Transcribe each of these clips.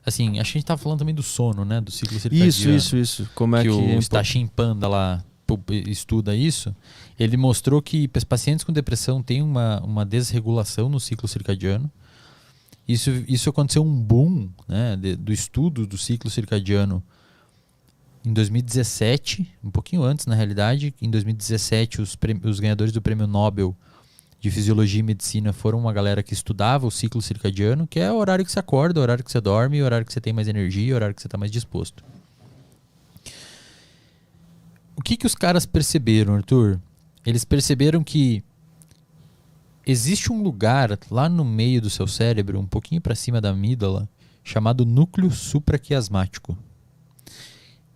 Assim, acho que a gente tava falando também do sono, né? Do ciclo circadiano. Isso. Como é que que o Stachin Panda lá estuda isso. Ele mostrou que pacientes com depressão têm uma desregulação no ciclo circadiano. Isso aconteceu um boom, né, do estudo do ciclo circadiano em 2017, um pouquinho antes na realidade. Em 2017 os ganhadores do Prêmio Nobel de Fisiologia e Medicina foram uma galera que estudava o ciclo circadiano, que é o horário que você acorda, o horário que você dorme, o horário que você tem mais energia, o horário que você está mais disposto. O que os caras perceberam, Arthur? Eles perceberam que existe um lugar lá no meio do seu cérebro, um pouquinho para cima da amígdala, chamado núcleo supraquiasmático.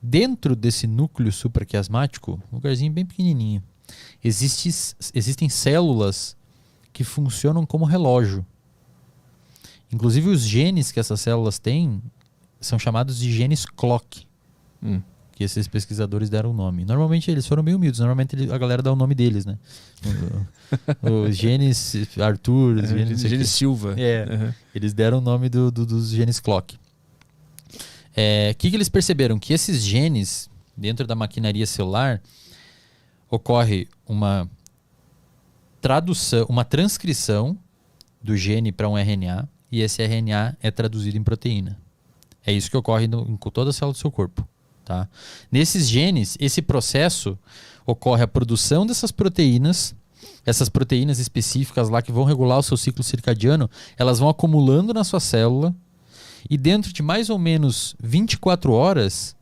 Dentro desse núcleo supraquiasmático, um lugarzinho bem pequenininho, existem células que funcionam como relógio. Inclusive os genes que essas células têm são chamados de genes clock. Que esses pesquisadores deram o nome. Normalmente eles foram bem humildes, normalmente a galera dá o nome deles, né? Os genes Arthur, os genes Silva. Eles deram o nome dos genes clock. O que eles perceberam? Que esses genes, dentro da maquinaria celular, ocorre uma tradução, uma transcrição do gene para um RNA, e esse RNA é traduzido em proteína. É isso que ocorre em toda a célula do seu corpo. Tá? Nesses genes, esse processo ocorre a produção dessas proteínas, essas proteínas específicas lá que vão regular o seu ciclo circadiano, elas vão acumulando na sua célula, e dentro de mais ou menos 24 horas,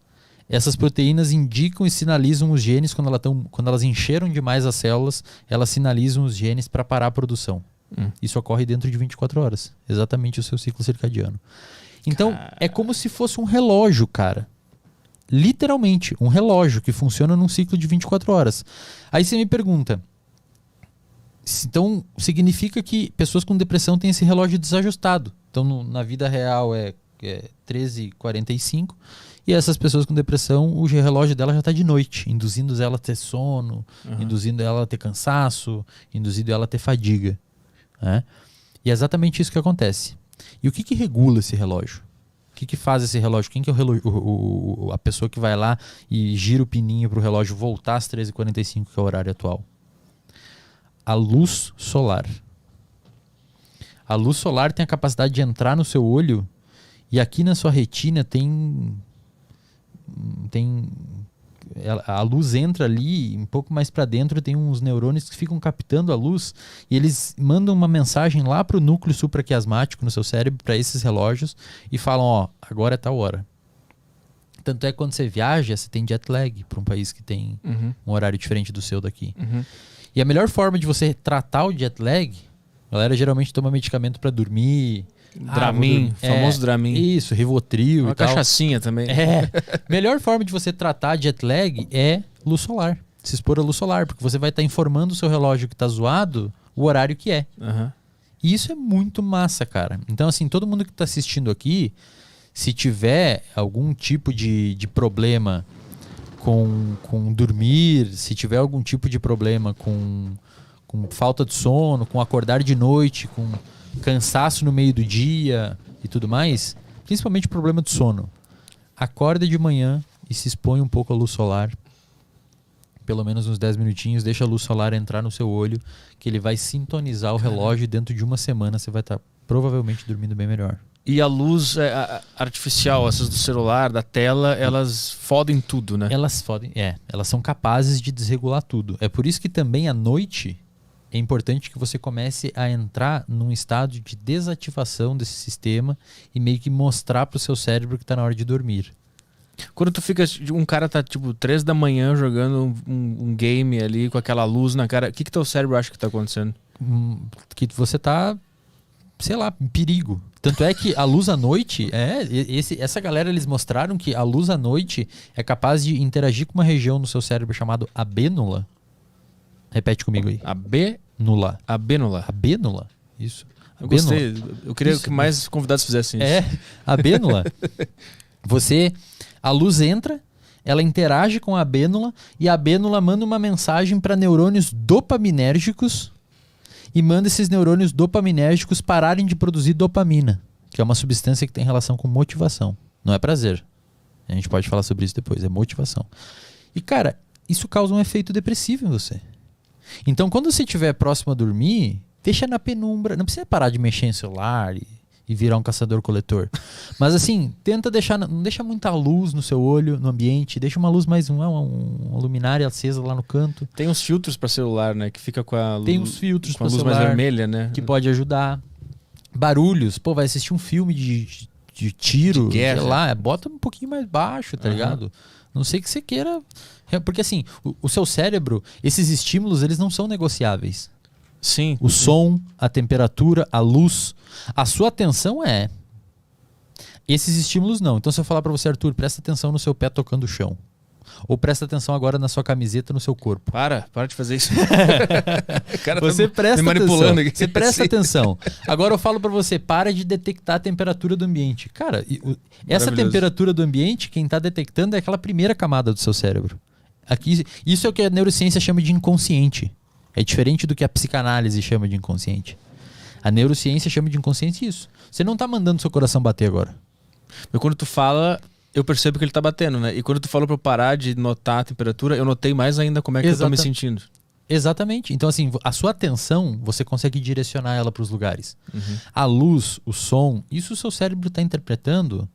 essas proteínas indicam e sinalizam os genes, quando elas encheram demais as células, elas sinalizam os genes para parar a produção. Isso ocorre dentro de 24 horas, exatamente o seu ciclo circadiano. Então, é como se fosse um relógio, cara. Literalmente, um relógio que funciona num ciclo de 24 horas. Aí você me pergunta, então significa que pessoas com depressão têm esse relógio desajustado. Então na vida real é 13h45 e essas pessoas com depressão, o relógio dela já está de noite, induzindo ela a ter sono, induzindo ela a ter cansaço, induzindo ela a ter fadiga. Né? E é exatamente isso que acontece. E o que regula esse relógio? O que faz esse relógio? Quem que é a pessoa que vai lá e gira o pininho para o relógio voltar às 13h45, que é o horário atual? A luz solar. A luz solar tem a capacidade de entrar no seu olho e aqui na sua retina a luz entra ali, um pouco mais para dentro tem uns neurônios que ficam captando a luz e eles mandam uma mensagem lá para o núcleo supraquiasmático no seu cérebro, para esses relógios, e falam, agora é tal hora. Tanto é que quando você viaja, você tem jet lag para um país que tem um horário diferente do seu daqui. E a melhor forma de você tratar o jet lag, a galera geralmente toma medicamento para dormir, Dramin, famoso Dramin. Isso, Rivotril uma e tal. cachaçinha também. Melhor forma de você tratar jet lag é luz solar. Se expor à luz solar, porque você vai estar informando o seu relógio que está zoado o horário que é. E isso é muito massa, cara. Então, assim, todo mundo que está assistindo aqui, se tiver algum tipo de problema com dormir, se tiver algum tipo de problema com falta de sono, com acordar de noite, com cansaço no meio do dia e tudo mais, principalmente problema de sono, acorda de manhã e se expõe um pouco à luz solar, pelo menos uns 10 minutinhos, deixa a luz solar entrar no seu olho, que ele vai sintonizar o relógio, e dentro de uma semana você vai estar provavelmente dormindo bem melhor. E a luz artificial, essas do celular, da tela, elas fodem tudo, né? Elas fodem, elas são capazes de desregular tudo. É por isso que também à noite é importante que você comece a entrar num estado de desativação desse sistema e meio que mostrar pro seu cérebro que está na hora de dormir. Quando tu fica, um cara tá tipo 3 da manhã jogando um game ali com aquela luz na cara, o que teu cérebro acha que tá acontecendo? Que você tá, sei lá, em perigo. Tanto é que a luz à noite, essa galera, eles mostraram que a luz à noite é capaz de interagir com uma região no seu cérebro chamado abênula. Repete comigo aí. Abênula. Abênula? Isso. Eu gostei. Eu queria que mais convidados fizessem isso. Abênula. A luz entra, ela interage com a abênula e a abênula manda uma mensagem para neurônios dopaminérgicos e manda esses neurônios dopaminérgicos pararem de produzir dopamina. que é uma substância que tem relação com motivação. Não é prazer. A gente pode falar sobre isso depois, é motivação. E, cara, isso causa um efeito depressivo em você. Então, quando você estiver próximo a dormir, deixa na penumbra. Não precisa parar de mexer em celular e virar um caçador-coletor. Mas, assim, tenta deixar... Não deixa muita luz no seu olho, no ambiente. Deixa uma luz mais... uma luminária acesa lá no canto. Tem uns filtros para celular, né? Que fica com a Tem uns filtros com a pro luz celular mais vermelha, né? que pode ajudar. Barulhos. Pô, vai assistir um filme de tiro, De guerra. sei lá, bota um pouquinho mais baixo, tá ligado? Não sei que você queira... Porque assim, o seu cérebro, esses estímulos, eles não são negociáveis. Sim. O som, a temperatura, a luz. A sua atenção é... Esses estímulos não. Então se eu falar pra você, Arthur, presta atenção no seu pé tocando o chão. Ou presta atenção agora na sua camiseta, no seu corpo. Para de fazer isso. O cara Você tá presta me manipulando atenção. aqui. Você presta Sim. atenção. Agora eu falo pra você, para de detectar a temperatura do ambiente. Cara, essa Maravilhoso. temperatura do ambiente, quem tá detectando é aquela primeira camada do seu cérebro. Aqui, isso é o que a neurociência chama de inconsciente. É diferente do que a psicanálise chama de inconsciente. A neurociência chama de inconsciente isso. Você não tá mandando seu coração bater agora. Mas quando tu fala, eu percebo que ele tá batendo, né? E quando tu falou pra eu parar de notar a temperatura, eu notei mais ainda como é que eu tô me sentindo. Exatamente. Então, assim, a sua atenção, você consegue direcionar ela para os lugares. A luz, o som, isso o seu cérebro está interpretando,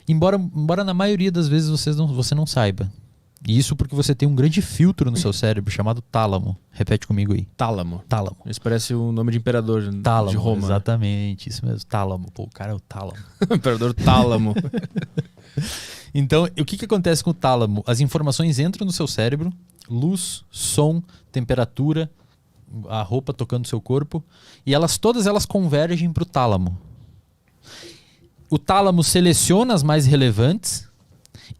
embora na maioria das vezes você não saiba. E isso porque você tem um grande filtro no seu cérebro chamado tálamo. Repete comigo aí. Tálamo. Tálamo. Isso parece o nome de imperador Tálamo, de Roma. exatamente. Isso mesmo. Tálamo. Pô, o cara é o tálamo. Imperador Tálamo. Então, o que acontece com o tálamo? As informações entram no seu cérebro, luz, som, temperatura, a roupa tocando o seu corpo, e todas elas convergem para o tálamo. O tálamo seleciona as mais relevantes,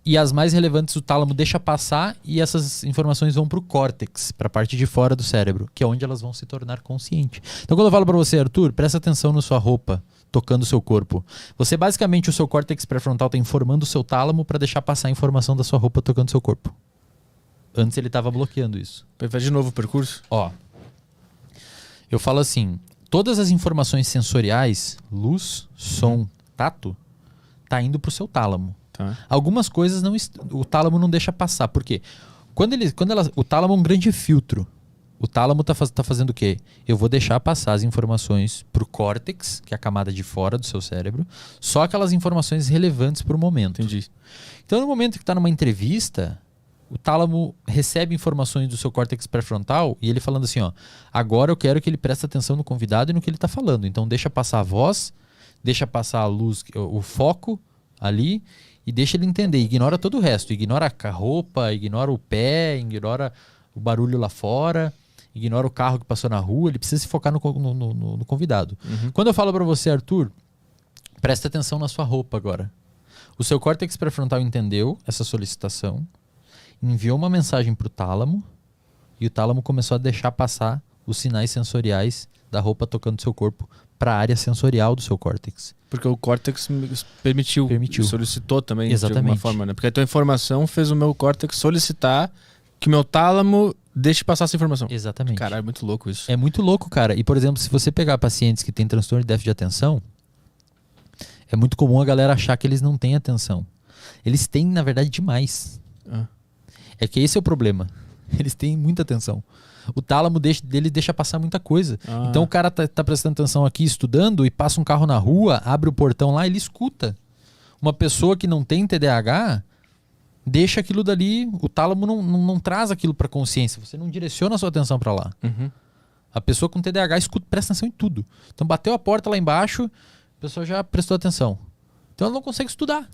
e as mais relevantes o tálamo deixa passar, e essas informações vão para o córtex, para a parte de fora do cérebro, que é onde elas vão se tornar conscientes. Então, quando eu falo para você, Arthur, presta atenção na sua roupa tocando o seu corpo. Você basicamente, o seu córtex pré-frontal está informando o seu tálamo para deixar passar a informação da sua roupa tocando o seu corpo. Antes ele estava bloqueando isso. Faz de novo o percurso? Ó, eu falo assim, todas as informações sensoriais, luz, som, tato, tá indo pro seu tálamo. Tá. Algumas coisas o tálamo não deixa passar. Por quê? O tálamo é um grande filtro. O tálamo tá fazendo o quê? Eu vou deixar passar as informações pro córtex, que é a camada de fora do seu cérebro, só aquelas informações relevantes pro momento. Entendi. Então, no momento que tá numa entrevista, o tálamo recebe informações do seu córtex pré-frontal e ele falando assim, ó, agora eu quero que ele preste atenção no convidado e no que ele tá falando. Então, deixa passar a voz, deixa passar a luz, o foco ali, e deixa ele entender. Ignora todo o resto. Ignora a roupa, ignora o pé, ignora o barulho lá fora, ignora o carro que passou na rua. Ele precisa se focar no convidado. Quando eu falo para você, Arthur, presta atenção na sua roupa agora. O seu córtex pré-frontal entendeu essa solicitação, enviou uma mensagem para o tálamo, e o tálamo começou a deixar passar os sinais sensoriais da roupa tocando seu corpo para a área sensorial do seu córtex. Porque o córtex permitiu. Solicitou também, exatamente, de alguma forma, né? Porque a tua informação fez o meu córtex solicitar que o meu tálamo deixe passar essa informação. Exatamente. Caralho, é muito louco isso. É muito louco, cara. E, por exemplo, se você pegar pacientes que têm transtorno de déficit de atenção, é muito comum a galera achar que eles não têm atenção. Eles têm, na verdade, demais. É que esse é o problema. Eles têm muita atenção. O tálamo dele deixa passar muita coisa. Então o cara tá prestando atenção aqui, estudando, e passa um carro na rua, abre o portão lá, ele escuta. Uma pessoa que não tem TDAH deixa aquilo dali, o tálamo não traz aquilo para consciência. Você não direciona a sua atenção para lá. A pessoa com TDAH escuta, presta atenção em tudo. Então bateu a porta lá embaixo, a pessoa já prestou atenção. Então ela não consegue estudar.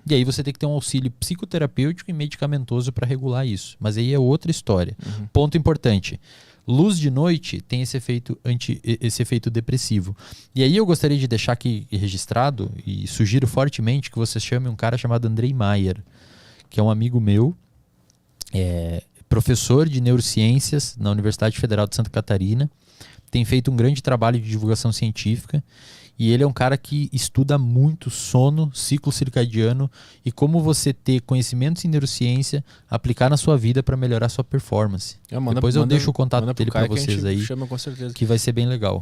E aí você tem que ter um auxílio psicoterapêutico e medicamentoso para regular isso. Mas aí é outra história. Ponto importante. Luz de noite tem esse efeito depressivo. E aí eu gostaria de deixar aqui registrado, e sugiro fortemente que você chame um cara chamado Andrei Maier, que é um amigo meu, professor de neurociências na Universidade Federal de Santa Catarina, tem feito um grande trabalho de divulgação científica. E ele é um cara que estuda muito sono, ciclo circadiano e como você ter conhecimentos em neurociência, aplicar na sua vida para melhorar a sua performance. Depois eu deixo o contato dele para vocês aí, chama com certeza. que vai ser bem legal.